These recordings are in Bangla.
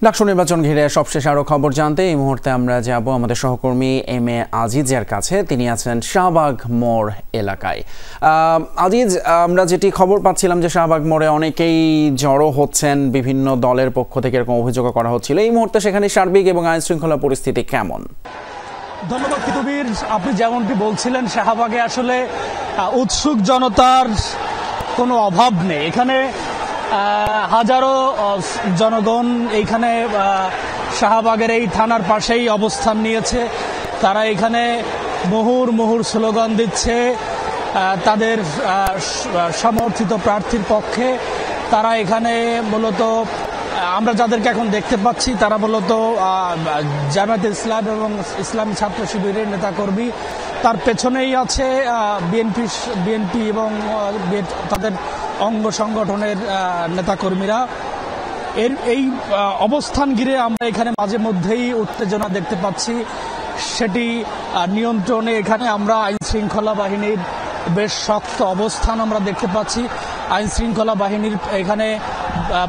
ডাকসু নির্বাচন ঘিরে সবশেষ আরও খবর জানতে এই মুহূর্তে আমরা যাব আমাদের সহকর্মী এম এ আজিজের কাছে। তিনি আছেন শাহবাগ মোড় এলাকায়। আজিজ, আমরা যেটি খবর পাচ্ছিলাম যে শাহবাগ মোড়ে অনেকেই জড়ো হচ্ছেন, বিভিন্ন দলের পক্ষ থেকে এরকম অভিযোগ করা হচ্ছিল। এই মুহূর্তে সেখানে সার্বিক এবং আইন শৃঙ্খলা পরিস্থিতি কেমন? ধন্যবাদ কিতুবীর। আপনি যেমনটি বলছিলেন, শাহবাগে আসলে উৎসুক জনতার কোনো অভাব নেই। এখানে হাজারো জনগণ এইখানে শাহবাগের এই থানার পাশেই অবস্থান নিয়েছে। তারা এখানে মুহুর্মুহুর স্লোগান দিচ্ছে তাদের সমর্থিত প্রার্থীর পক্ষে। তারা এখানে মূলত আমরা যাদেরকে এখন দেখতে পাচ্ছি তারা মূলত জামায়াতে ইসলাম এবং ইসলামী ছাত্র শিবিরের নেতাকর্মী। তার পেছনেই আছে বিএনপি এবং তাদের অঙ্গ সংগঠনের নেতাকর্মীরা। এই অবস্থান ঘিরে আমরা এখানে মাঝে মধ্যেই উত্তেজনা দেখতে পাচ্ছি। সেটি নিয়ন্ত্রণে এখানে আমরা আইন শৃঙ্খলা বাহিনীর বেশ শক্ত অবস্থান আমরা দেখতে পাচ্ছি। আইন শৃঙ্খলা বাহিনীর এখানে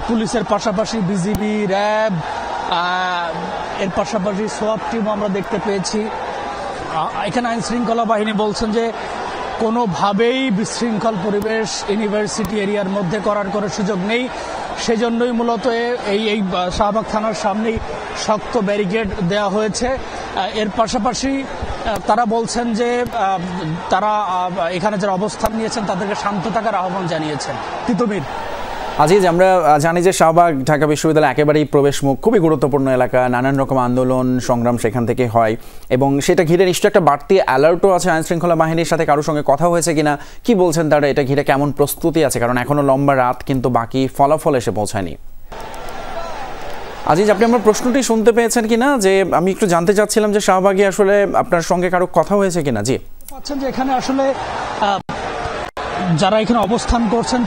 পুলিশের পাশাপাশি বিজিবি, র্যাব, এর পাশাপাশি সোয়াব টিমও আমরা দেখতে পেয়েছি। এখানে আইন শৃঙ্খলা বাহিনী বলছেন যে কোনোভাবেই বিশৃঙ্খল পরিবেশ ইউনিভার্সিটি এরিয়ার মধ্যে করার কোনো সুযোগ নেই। সেজন্যই মূলত এই শাহবাগ থানার সামনেই শক্ত ব্যারিকেড দেওয়া হয়েছে। এর পাশাপাশি তারা বলছেন যে তারা এখানে যারা অবস্থান নিয়েছেন তাদেরকে শান্ত থাকার আহ্বান জানিয়েছেন। তিতুমির আজিজ, আমরা জানি যে শাহবাগ ঢাকা বিশ্ববিদ্যালয় একেবারেই প্রবেশমুখ, খুবই গুরুত্বপূর্ণ এলাকা, নানান রকম আন্দোলন সংগ্রাম সেখান থেকে হয় এবং সেটা ঘিরে নিশ্চয়ই একটা বাড়তি অ্যালার্টও আছে। আইন শৃঙ্খলা বাহিনীর সাথে কারোর সঙ্গে কথা হয়েছে কিনা, কি বলছেন তারা, এটা ঘিরে কেমন প্রস্তুতি আছে? কারণ এখনো লম্বা রাত, কিন্তু বাকি ফলাফল এসে পৌঁছায়নি। আজিজ, আপনি আমার প্রশ্নটি শুনতে পেয়েছেন কিনা? যে আমি একটু জানতে চাচ্ছিলাম যে শাহবাগে আসলে আপনার সঙ্গে কারো কথা হয়েছে কিনা। জি, পাচ্ছেন যে এখানে আসলে যারা এখানে অবস্থান করছেন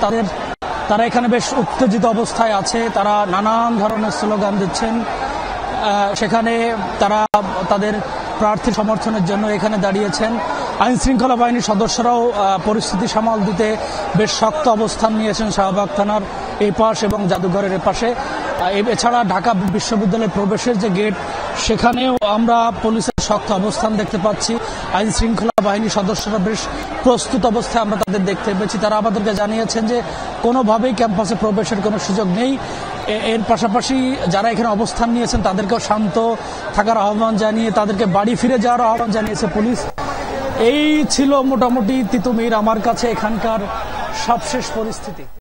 তারা এখানে বেশ উত্তেজিত অবস্থায় আছে। তারা নানান ধরনের স্লোগান দিচ্ছেন। সেখানে তারা তাদের প্রার্থী সমর্থনের জন্য এখানে দাঁড়িয়েছেন। আইন শৃঙ্খলা বাহিনীর সদস্যরাও পরিস্থিতি সামাল দিতে বেশ শক্ত অবস্থান নিয়েছেন শাহবাগ থানার এই পাশ এবং জাদুঘরের এ পাশে। এছাড়া ঢাকা বিশ্ববিদ্যালয়ের প্রবেশের যে গেট, সেখানেও আমরা পুলিশের শক্ত অবস্থান দেখতে পাচ্ছি। আইন শৃঙ্খলা বাহিনীর সদস্যরা বেশ প্রস্তুত অবস্থায় আমরা তাদের দেখতে পেয়েছি। তারা আমাদেরকে জানিয়েছেন যে কোনোভাবেই ক্যাম্পাসে প্রবেশের কোনো সুযোগ নেই। এর পাশাপাশি যারা এখানে অবস্থান নিয়েছেন তাদেরকেও শান্ত থাকার আহ্বান জানিয়ে তাদেরকে বাড়ি ফিরে যাওয়ার আহ্বান জানিয়েছে পুলিশ। এই ছিল মোটামুটি তিতুমির আমার কাছে এখানকার সবশেষ পরিস্থিতি।